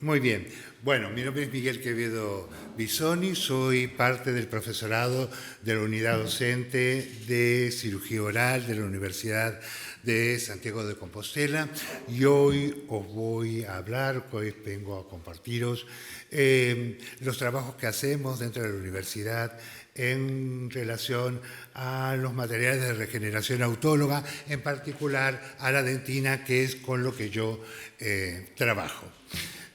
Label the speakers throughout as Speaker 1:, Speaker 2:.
Speaker 1: Muy bien. Bueno, mi nombre es Miguel Quevedo Bisoni, soy parte del profesorado de la unidad docente de cirugía oral de la Universidad de Santiago de Compostela y hoy os voy a hablar, hoy vengo a compartiros los trabajos que hacemos dentro de la universidad en relación a los materiales de regeneración autóloga, en particular a la dentina, que es con lo que yo trabajo.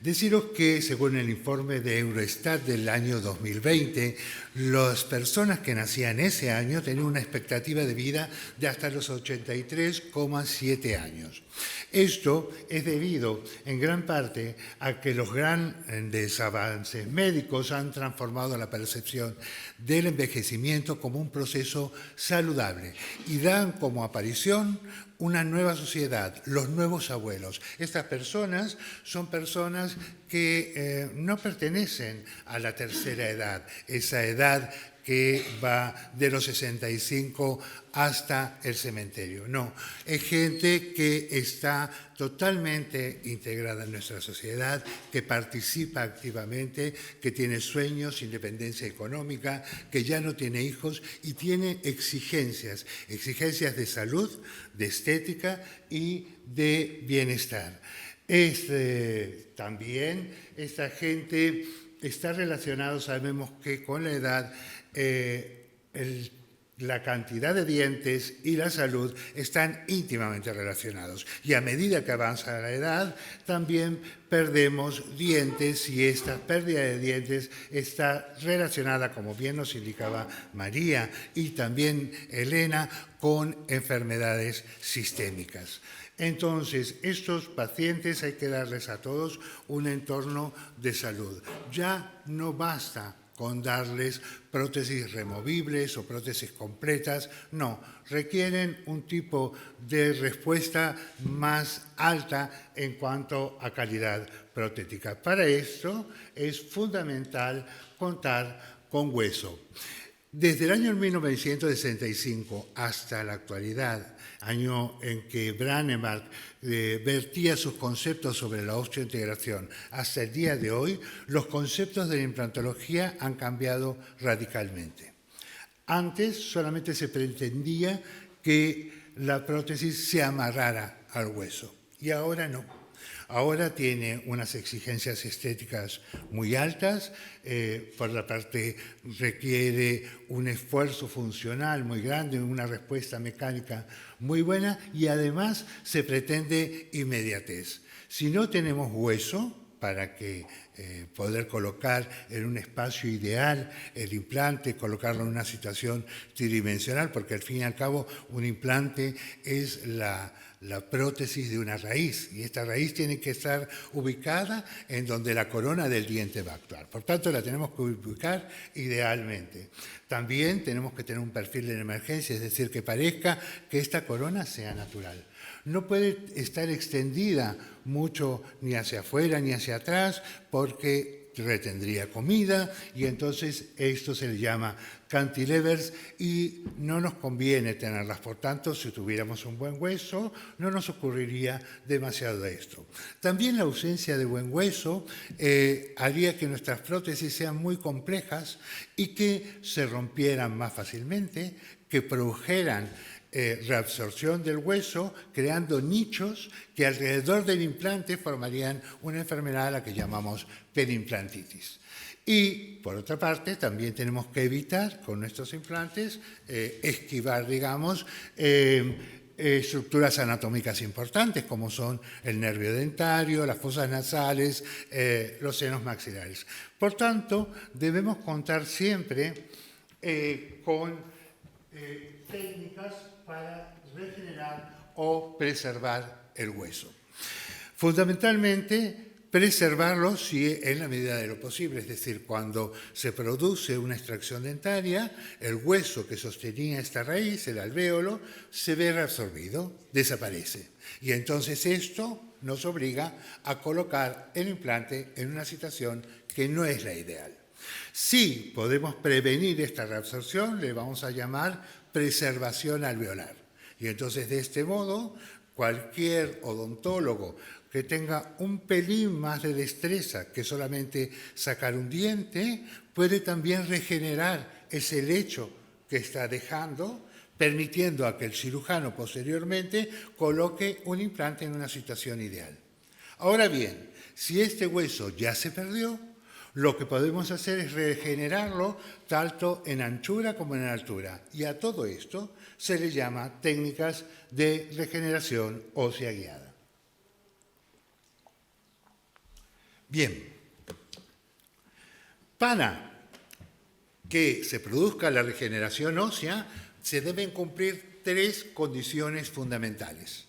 Speaker 1: Deciros que, según el informe de Eurostat del año 2020, las personas que nacían ese año tenían una expectativa de vida de hasta los 83,7 años. Esto es debido, en gran parte, a que los grandes avances médicos han transformado la percepción del envejecimiento como un proceso saludable y dan como aparición una nueva sociedad, los nuevos abuelos. Estas personas son personas que no pertenecen a la tercera edad, esa edad que va de los 65 hasta el cementerio. No, es gente que está totalmente integrada en nuestra sociedad, que participa activamente, que tiene sueños, independencia económica, que ya no tiene hijos y tiene exigencias de salud, de estética y de bienestar. También esta gente está relacionada, sabemos que con la edad, la cantidad de dientes y la salud están íntimamente relacionados. Y a medida que avanza la edad, también perdemos dientes y esta pérdida de dientes está relacionada, como bien nos indicaba María y también Elena, con enfermedades sistémicas. Entonces, estos pacientes hay que darles a todos un entorno de salud. Ya no basta con darles prótesis removibles o prótesis completas, no, requieren un tipo de respuesta más alta en cuanto a calidad protética. Para esto es fundamental contar con hueso. Desde el año 1965 hasta la actualidad, año en que Brånemark vertía sus conceptos sobre la osteointegración, hasta el día de hoy, los conceptos de la implantología han cambiado radicalmente. Antes solamente se pretendía que la prótesis se amarrara al hueso y ahora no. Ahora tiene unas exigencias estéticas muy altas, por la parte requiere un esfuerzo funcional muy grande, una respuesta mecánica muy buena y además se pretende inmediatez. Si no tenemos hueso para que poder colocar en un espacio ideal el implante, colocarlo en una situación tridimensional, porque al fin y al cabo un implante es la prótesis de una raíz y esta raíz tiene que estar ubicada en donde la corona del diente va a actuar. Por tanto, la tenemos que ubicar idealmente. También tenemos que tener un perfil de emergencia, es decir, que parezca que esta corona sea natural. No puede estar extendida mucho ni hacia afuera ni hacia atrás porque retendría comida y entonces esto se le llama cantilevers y no nos conviene tenerlas. Por tanto, si tuviéramos un buen hueso, no nos ocurriría demasiado de esto. También la ausencia de buen hueso haría que nuestras prótesis sean muy complejas y que se rompieran más fácilmente, que produjeran reabsorción del hueso, creando nichos que alrededor del implante formarían una enfermedad a la que llamamos perimplantitis. Y, por otra parte, también tenemos que evitar con nuestros implantes, esquivar, digamos, estructuras anatómicas importantes como son el nervio dentario, las fosas nasales, los senos maxilares. Por tanto, debemos contar siempre con técnicas para regenerar o preservar el hueso. Fundamentalmente, preservarlo si en la medida de lo posible, es decir, cuando se produce una extracción dentaria, el hueso que sostenía esta raíz, el alvéolo, se ve reabsorbido, desaparece. Y entonces esto nos obliga a colocar el implante en una situación que no es la ideal. Si podemos prevenir esta reabsorción, le vamos a llamar preservación alveolar. Y entonces, de este modo, cualquier odontólogo que tenga un pelín más de destreza que solamente sacar un diente, puede también regenerar ese lecho que está dejando, permitiendo a que el cirujano posteriormente coloque un implante en una situación ideal. Ahora bien, si este hueso ya se perdió, lo que podemos hacer es regenerarlo tanto en anchura como en altura. Y a todo esto se le llama técnicas de regeneración ósea guiada. Bien, para que se produzca la regeneración ósea, se deben cumplir 3 condiciones fundamentales.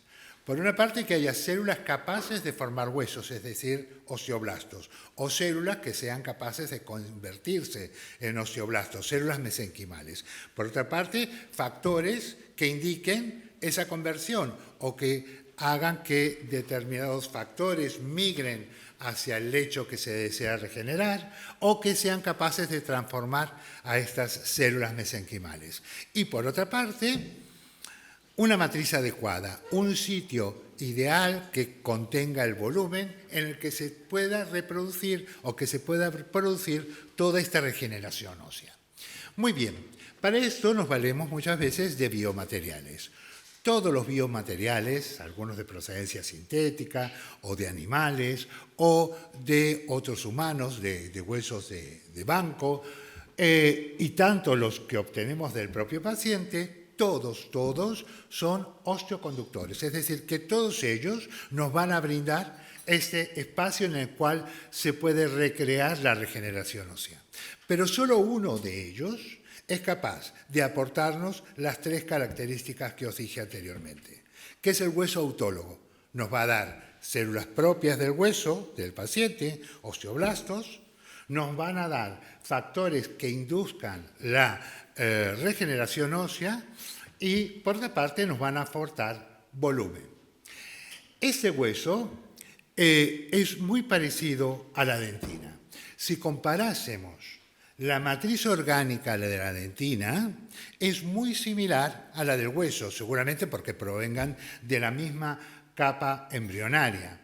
Speaker 1: Por una parte, que haya células capaces de formar huesos, es decir, osteoblastos, o células que sean capaces de convertirse en osteoblastos, células mesenquimales. Por otra parte, factores que indiquen esa conversión o que hagan que determinados factores migren hacia el lecho que se desea regenerar o que sean capaces de transformar a estas células mesenquimales. Y por otra parte, una matriz adecuada, un sitio ideal que contenga el volumen en el que se pueda reproducir o que se pueda producir toda esta regeneración ósea. Muy bien, para esto nos valemos muchas veces de biomateriales. Todos los biomateriales, algunos de procedencia sintética o de animales o de otros humanos, de huesos de banco, y tanto los que obtenemos del propio paciente, todos son osteoconductores, es decir, que todos ellos nos van a brindar este espacio en el cual se puede recrear la regeneración ósea. Pero solo uno de ellos es capaz de aportarnos las 3 características que os dije anteriormente, que es el hueso autólogo. Nos va a dar células propias del hueso del paciente, osteoblastos, nos van a dar factores que induzcan la regeneración ósea y, por otra parte, nos van a aportar volumen. Este hueso es muy parecido a la dentina. Si comparásemos la matriz orgánica de la dentina, es muy similar a la del hueso, seguramente porque provengan de la misma capa embrionaria.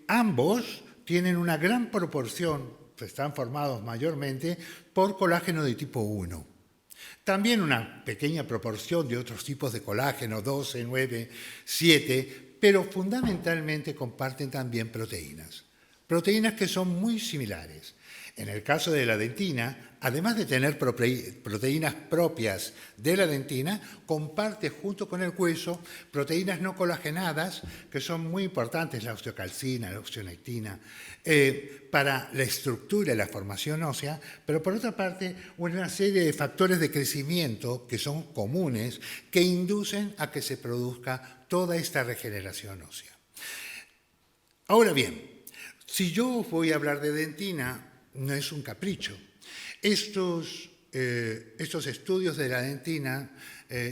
Speaker 1: Ambos tienen una gran proporción, están formados mayormente por colágeno de tipo 1. También una pequeña proporción de otros tipos de colágeno, 12, 9, 7, pero fundamentalmente comparten también proteínas. Proteínas que son muy similares. En el caso de la dentina, además de tener proteínas propias de la dentina, comparte junto con el hueso proteínas no colagenadas que son muy importantes, la osteocalcina, la osteonectina, para la estructura y la formación ósea, pero por otra parte una serie de factores de crecimiento que son comunes que inducen a que se produzca toda esta regeneración ósea. Ahora bien, si yo os voy a hablar de dentina, no es un capricho. Estos estudios de la dentina,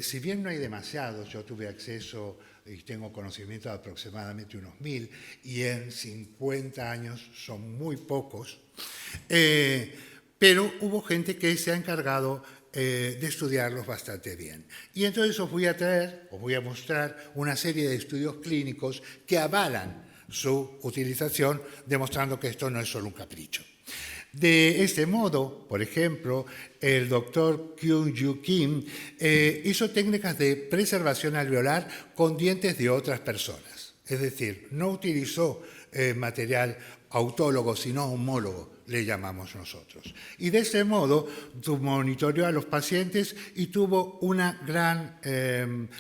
Speaker 1: si bien no hay demasiados, yo tuve acceso y tengo conocimiento de aproximadamente unos 1000, y en 50 años son muy pocos, pero hubo gente que se ha encargado de estudiarlos bastante bien. Y entonces os voy a mostrar una serie de estudios clínicos que avalan su utilización, demostrando que esto no es solo un capricho. De este modo, por ejemplo, el doctor Kyung-Joo Kim hizo técnicas de preservación alveolar con dientes de otras personas. Es decir, no utilizó material autólogo, sino homólogo, le llamamos nosotros. Y de este modo monitoreó a los pacientes y tuvo una gran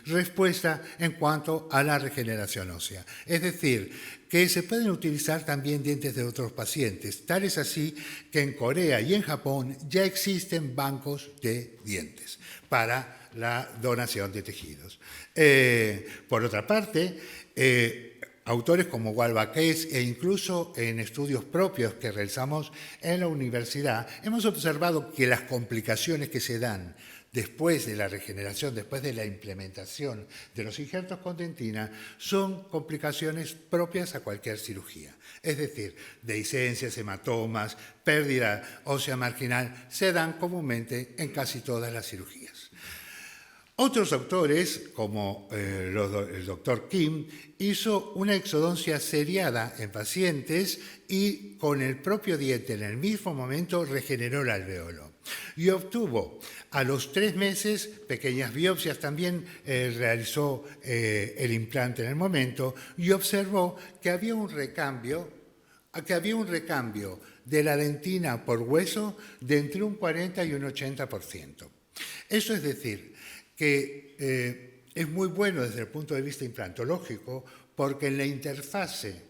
Speaker 1: respuesta en cuanto a la regeneración ósea. Es decir, que se pueden utilizar también dientes de otros pacientes. Tal es así que en Corea y en Japón ya existen bancos de dientes para la donación de tejidos. Por otra parte, autores como Walbaquez e incluso en estudios propios que realizamos en la universidad, hemos observado que las complicaciones que se dan después de la regeneración, después de la implementación de los injertos con dentina, son complicaciones propias a cualquier cirugía. Es decir, dehiscencias, hematomas, pérdida ósea marginal, se dan comúnmente en casi todas las cirugías. Otros autores, como el doctor Kim, hizo una exodoncia seriada en pacientes y con el propio diente en el mismo momento regeneró el alvéolo. Y obtuvo a los 3 meses pequeñas biopsias, también realizó el implante en el momento y observó que había un recambio de la dentina por hueso de entre un 40 y un 80%. Eso es decir, que es muy bueno desde el punto de vista implantológico porque en la interfase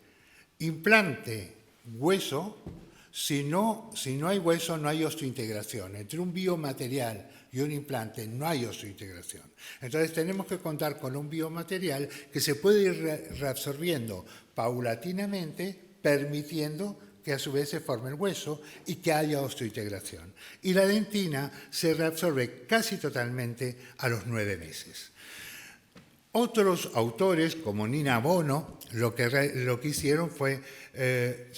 Speaker 1: implante-hueso, si no hay hueso, no hay osteointegración. Entre un biomaterial y un implante no hay osteointegración. Entonces tenemos que contar con un biomaterial que se puede ir reabsorbiendo paulatinamente, permitiendo que a su vez se forme el hueso y que haya osteointegración. Y la dentina se reabsorbe casi totalmente a los 9 meses. Otros autores, como Nina Bono, lo que hicieron fue,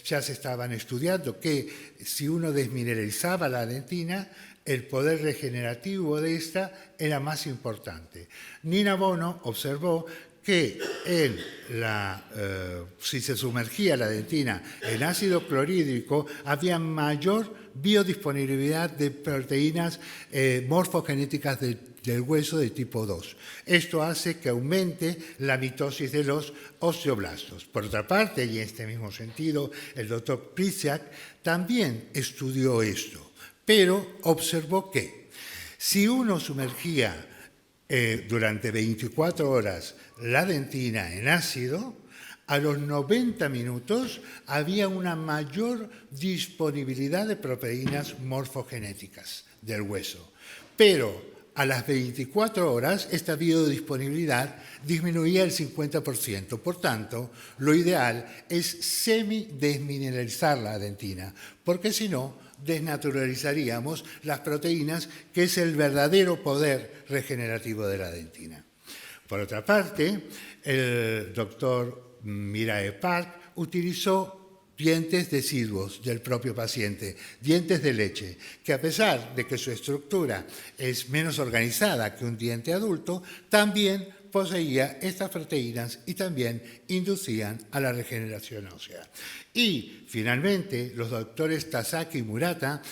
Speaker 1: ya se estaban estudiando que si uno desmineralizaba la dentina, el poder regenerativo de esta era más importante. Nina Bono observó que si se sumergía la dentina en ácido clorhídrico, había mayor biodisponibilidad de proteínas morfogenéticas del hueso de tipo 2. Esto hace que aumente la mitosis de los osteoblastos. Por otra parte, y en este mismo sentido, el doctor Prisak también estudió esto, pero observó que si uno sumergía durante 24 horas la dentina en ácido, a los 90 minutos había una mayor disponibilidad de proteínas morfogenéticas del hueso. Pero a las 24 horas esta biodisponibilidad disminuía el 50%. Por tanto, lo ideal es semidesmineralizar la dentina, porque si no, desnaturalizaríamos las proteínas, que es el verdadero poder regenerativo de la dentina. Por otra parte, el doctor Mirae Park utilizó dientes deciduos del propio paciente, dientes de leche, que a pesar de que su estructura es menos organizada que un diente adulto, también poseía estas proteínas y también inducían a la regeneración ósea. Y finalmente, los doctores Tasaki y Murata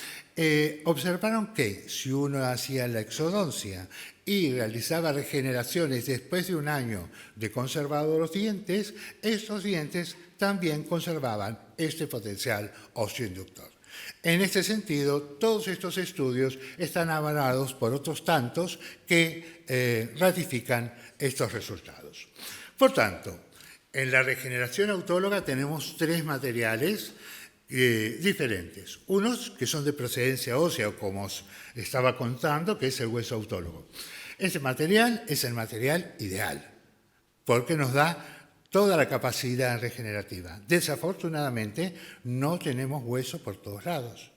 Speaker 1: observaron que si uno hacía la exodoncia y realizaba regeneraciones después de un año de conservado los dientes, estos dientes también conservaban este potencial osteoinductor. En este sentido, todos estos estudios están avalados por otros tantos que ratifican estos resultados. Por tanto, en la regeneración autóloga tenemos 3 materiales diferentes. Unos que son de procedencia ósea, como os estaba contando, que es el hueso autólogo. Este material es el material ideal, porque nos da toda la capacidad regenerativa. Desafortunadamente, no tenemos hueso por todos lados.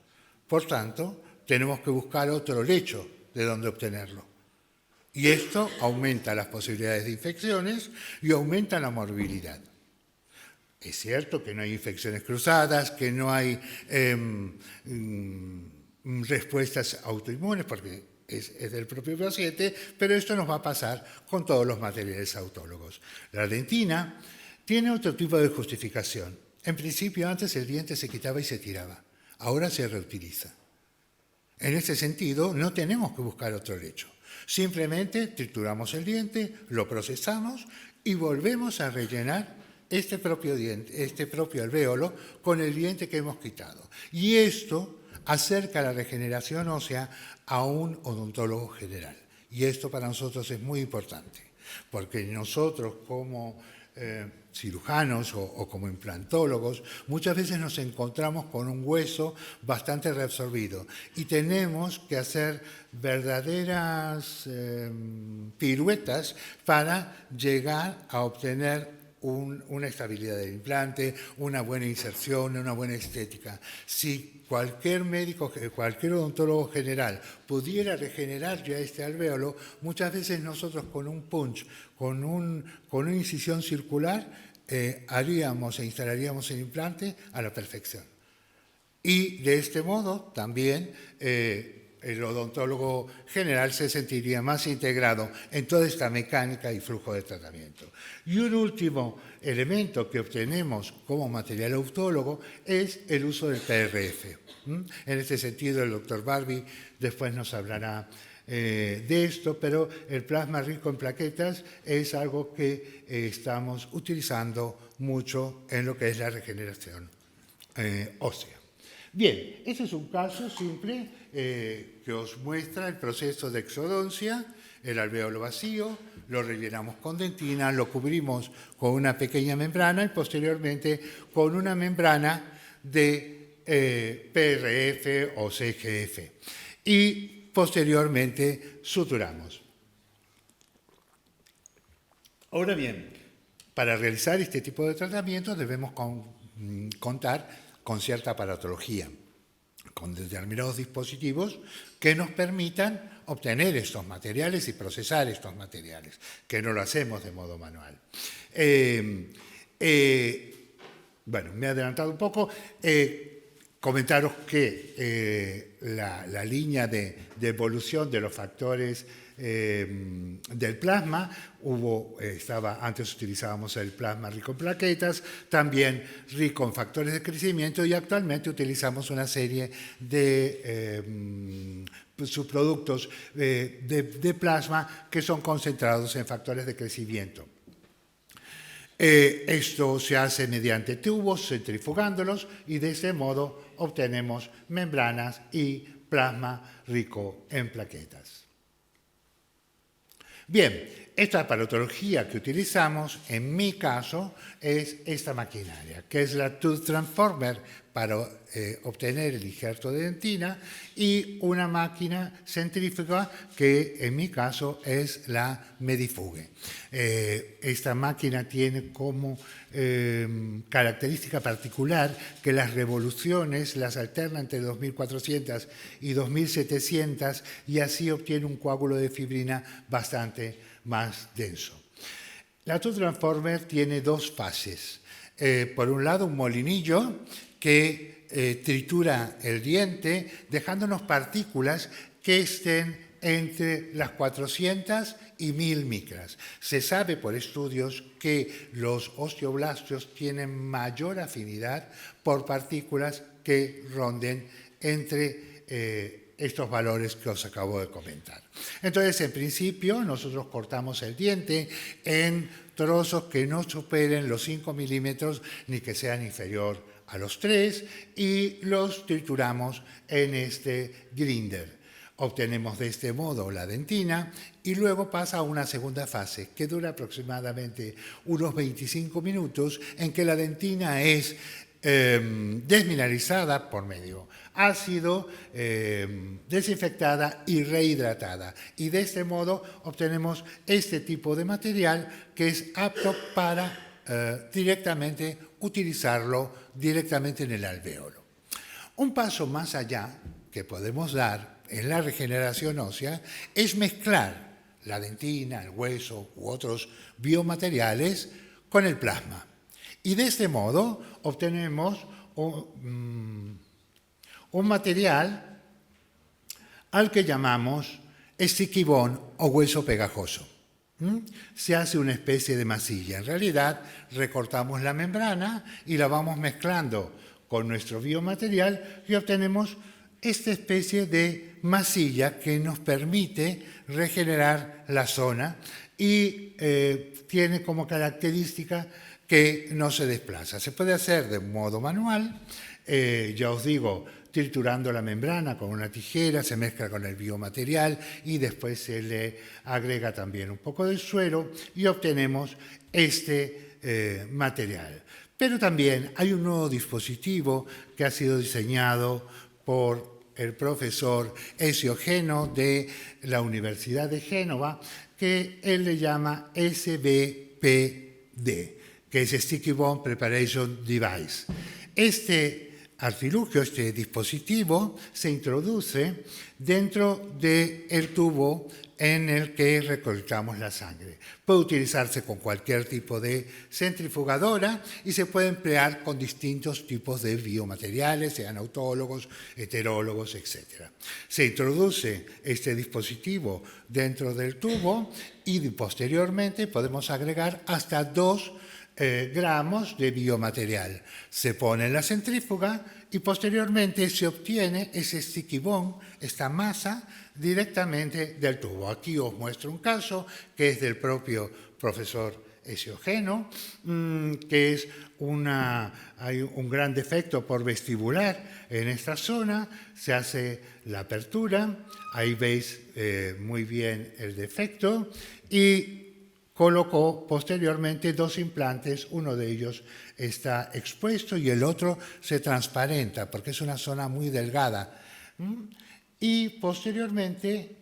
Speaker 1: Por tanto, tenemos que buscar otro lecho de donde obtenerlo. Y esto aumenta las posibilidades de infecciones y aumenta la morbilidad. Es cierto que no hay infecciones cruzadas, que no hay respuestas autoinmunes, porque es del propio paciente, pero esto nos va a pasar con todos los materiales autólogos. La dentina tiene otro tipo de justificación. En principio, antes el diente se quitaba y se tiraba. Ahora se reutiliza. En este sentido, no tenemos que buscar otro lecho. Simplemente trituramos el diente, lo procesamos y volvemos a rellenar este propio alvéolo con el diente que hemos quitado. Y esto acerca la regeneración ósea a un odontólogo general. Y esto para nosotros es muy importante, porque nosotros como cirujanos o como implantólogos muchas veces nos encontramos con un hueso bastante reabsorbido y tenemos que hacer verdaderas piruetas para llegar a obtener una estabilidad del implante, una buena inserción, una buena estética. Si cualquier médico, cualquier odontólogo general pudiera regenerar ya este alvéolo, muchas veces nosotros con un punch, con una incisión circular, haríamos e instalaríamos el implante a la perfección. Y de este modo también el odontólogo general se sentiría más integrado en toda esta mecánica y flujo de tratamiento. Y un último elemento que obtenemos como material odontólogo es el uso del PRF. En este sentido, el doctor Barbie después nos hablará de esto, pero el plasma rico en plaquetas es algo que estamos utilizando mucho en lo que es la regeneración ósea. Bien, este es un caso simple que os muestra el proceso de exodoncia, el alvéolo vacío, lo rellenamos con dentina, lo cubrimos con una pequeña membrana y posteriormente con una membrana de PRF o CGF. Y posteriormente suturamos. Ahora bien, para realizar este tipo de tratamientos debemos contar con cierta aparatología, con determinados dispositivos que nos permitan obtener estos materiales y procesar estos materiales, que no lo hacemos de modo manual. Bueno, me he adelantado un poco. Comentaros que la línea de evolución de los factores del plasma, antes utilizábamos el plasma rico en plaquetas, también rico en factores de crecimiento, y actualmente utilizamos una serie de subproductos de plasma que son concentrados en factores de crecimiento. Esto se hace mediante tubos, centrifugándolos, y de ese modo obtenemos membranas y plasma rico en plaquetas. Bien, esta aparatología que utilizamos, en mi caso, es esta maquinaria, que es la Tooth Transformer para obtener el injerto de dentina, y una máquina centrífuga que en mi caso es la Medifuge. Esta máquina tiene como característica particular que las revoluciones las alterna entre 2400 y 2700 y así obtiene un coágulo de fibrina bastante más denso. La Tooth Transformer tiene dos fases. Por un lado, un molinillo que tritura el diente, dejándonos partículas que estén entre las 400 y 1000 micras. Se sabe por estudios que los osteoblastos tienen mayor afinidad por partículas que ronden entre estos valores que os acabo de comentar. Entonces, en principio, nosotros cortamos el diente en trozos que no superen los 5 milímetros ni que sean inferior a los 3 y los trituramos en este grinder. Obtenemos de este modo la dentina y luego pasa a una segunda fase que dura aproximadamente unos 25 minutos en que la dentina es desmineralizada por medio ácido, desinfectada y rehidratada. Y de este modo obtenemos este tipo de material que es apto para directamente utilizarlo directamente en el alvéolo. Un paso más allá que podemos dar en la regeneración ósea es mezclar la dentina, el hueso u otros biomateriales con el plasma. Y de este modo obtenemos un material al que llamamos sticky bone o hueso pegajoso. Se hace una especie de masilla. En realidad, recortamos la membrana y la vamos mezclando con nuestro biomaterial y obtenemos esta especie de masilla que nos permite regenerar la zona y tiene como característica que no se desplaza. Se puede hacer de modo manual, ya os digo, triturando la membrana con una tijera, se mezcla con el biomaterial y después se le agrega también un poco de suero y obtenemos este material. Pero también hay un nuevo dispositivo que ha sido diseñado por el profesor Ezio Geno de la Universidad de Génova, que él le llama SBPD, que es Sticky Bone Preparation Device. Este artilugio, este dispositivo, se introduce dentro del tubo en el que recolectamos la sangre. Puede utilizarse con cualquier tipo de centrifugadora y se puede emplear con distintos tipos de biomateriales, sean autólogos, heterólogos, etc. Se introduce este dispositivo dentro del tubo y posteriormente podemos agregar hasta 2 gramos de biomaterial. Se pone en la centrífuga y posteriormente se obtiene ese sticky bone, esta masa, directamente del tubo. Aquí os muestro un caso que es del propio profesor Esiogeno, que es hay un gran defecto por vestibular en esta zona, se hace la apertura, ahí veis muy bien el defecto y colocó posteriormente 2 implantes, uno de ellos está expuesto y el otro se transparenta porque es una zona muy delgada. Y posteriormente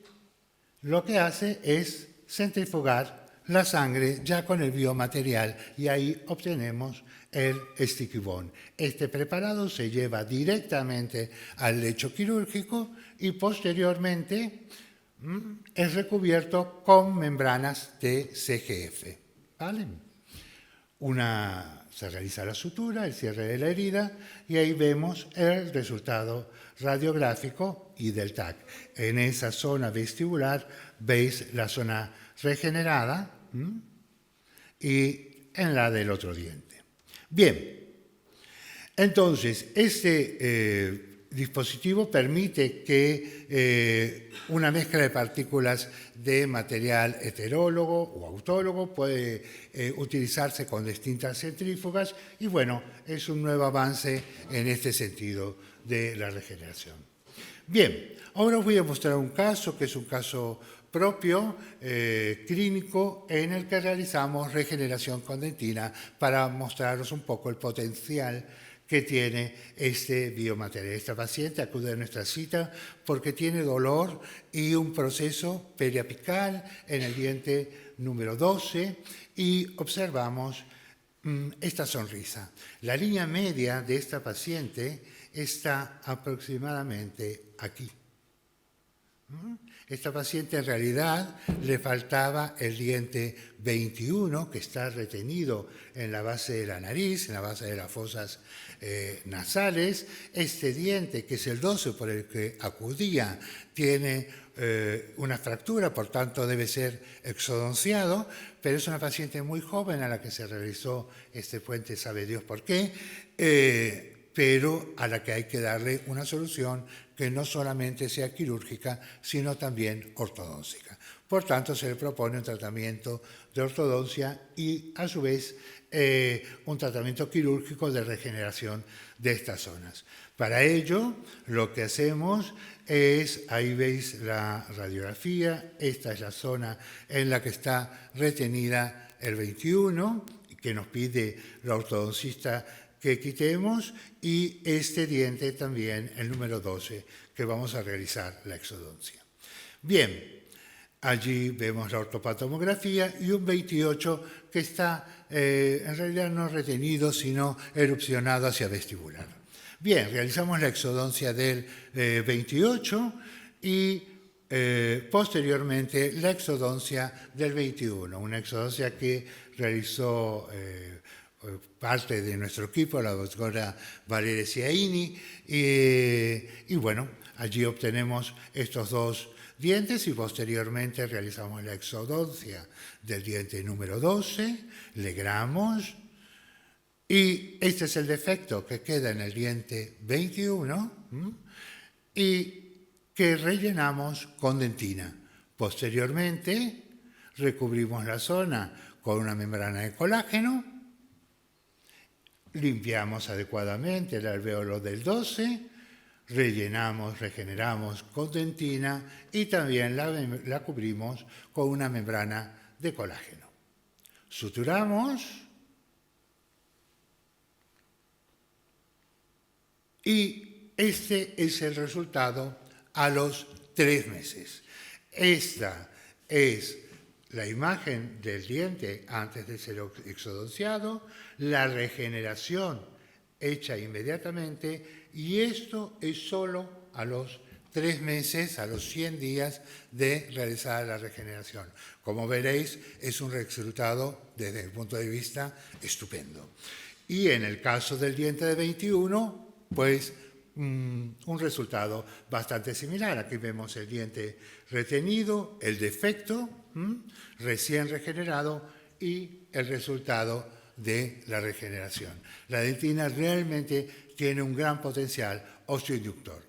Speaker 1: lo que hace es centrifugar la sangre ya con el biomaterial y ahí obtenemos el sticky bone. Este preparado se lleva directamente al lecho quirúrgico y posteriormente es recubierto con membranas de CGF. ¿Vale? Se realiza la sutura, el cierre de la herida y ahí vemos el resultado radiográfico y del TAC. En esa zona vestibular veis la zona regenerada y en la del otro diente. Bien, entonces este dispositivo permite que una mezcla de partículas de material heterólogo o autólogo puede utilizarse con distintas centrífugas y bueno, es un nuevo avance en este sentido de la regeneración. Bien, ahora os voy a mostrar un caso que es un caso propio, clínico, en el que realizamos regeneración con dentina para mostraros un poco el potencial que tiene este biomaterial. Esta paciente acude a nuestra cita porque tiene dolor y un proceso periapical en el diente número 12 y observamos esta sonrisa. La línea media de esta paciente está aproximadamente aquí. Esta paciente en realidad le faltaba el diente 21 que está retenido en la base de la nariz, en la base de las fosas nasales. Este diente, que es el 12 por el que acudía, tiene una fractura, por tanto debe ser exodonciado, pero es una paciente muy joven a la que se realizó este puente, sabe Dios por qué, pero a la que hay que darle una solución que no solamente sea quirúrgica, sino también ortodóntica. Por tanto, se le propone un tratamiento de ortodoncia y, a su vez, un tratamiento quirúrgico de regeneración de estas zonas. Para ello, lo que hacemos es, ahí veis la radiografía, esta es la zona en la que está retenida el 21, que nos pide la ortodoncista que quitemos, y este diente también, el número 12, que vamos a realizar la exodoncia. Bien, allí vemos la ortopatomografía y un 28 que está en realidad no retenido, sino erupcionado hacia vestibular. Bien, realizamos la exodoncia del 28 y posteriormente la exodoncia del 21, una exodoncia que realizó parte de nuestro equipo, la doctora Valeria Ciaini, y bueno, allí obtenemos estos 2 dientes y posteriormente realizamos la exodoncia del diente número 12, legramos, y este es el defecto que queda en el diente 21 y que rellenamos con dentina. Posteriormente recubrimos la zona con una membrana de colágeno, limpiamos adecuadamente el alvéolo del 12, rellenamos, regeneramos con dentina y también la cubrimos con una membrana de colágeno. Suturamos y este es el resultado a los 3 meses. Esta es la imagen del diente antes de ser exodonciado, la regeneración hecha inmediatamente y esto es solo a los 3 meses, a los 100 días de realizar la regeneración. Como veréis, es un resultado, desde el punto de vista, estupendo. Y en el caso del diente de 21, pues un resultado bastante similar. Aquí vemos el diente retenido, el defecto, recién regenerado, y el resultado de la regeneración. La dentina realmente tiene un gran potencial osteoinductor.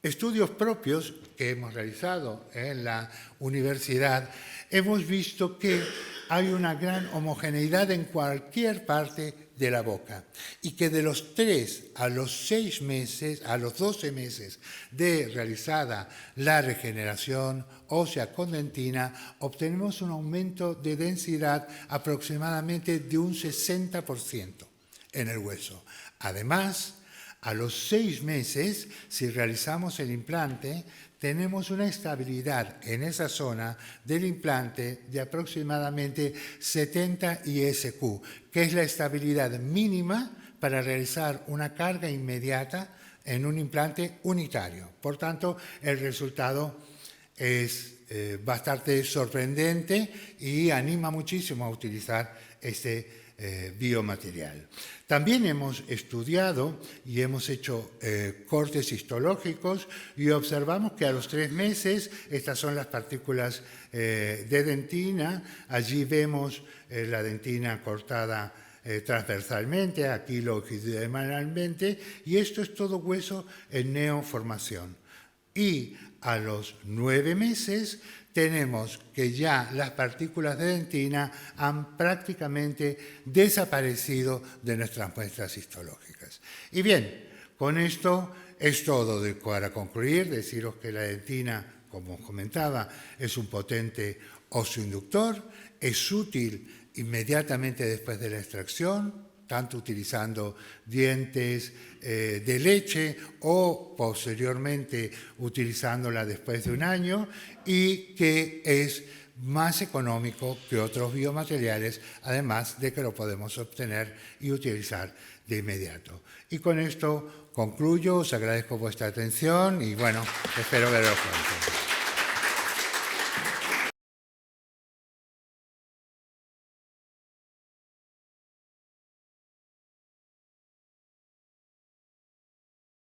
Speaker 1: Estudios propios que hemos realizado en la universidad, hemos visto que hay una gran homogeneidad en cualquier parte de la boca y que de los 3 a los 6 meses, a los 12 meses de realizada la regeneración ósea con dentina, obtenemos un aumento de densidad aproximadamente de un 60% en el hueso. Además, a los 6 meses, si realizamos el implante, tenemos una estabilidad en esa zona del implante de aproximadamente 70 ISQ, que es la estabilidad mínima para realizar una carga inmediata en un implante unitario. Por tanto, el resultado es bastante sorprendente y anima muchísimo a utilizar este biomaterial. También hemos estudiado y hemos hecho cortes histológicos y observamos que a los 3 meses, estas son las partículas de dentina, allí vemos la dentina cortada transversalmente, aquí longitudinalmente, y esto es todo hueso en neoformación. Y a los 9 meses tenemos que ya las partículas de dentina han prácticamente desaparecido de nuestras muestras histológicas. Y bien, con esto es todo para concluir, deciros que la dentina, como os comentaba, es un potente osteoinductor, es útil inmediatamente después de la extracción, tanto utilizando dientes de leche o posteriormente utilizándola después de un año, y que es más económico que otros biomateriales, además de que lo podemos obtener y utilizar de inmediato. Y con esto concluyo, os agradezco vuestra atención y bueno, espero veros pronto.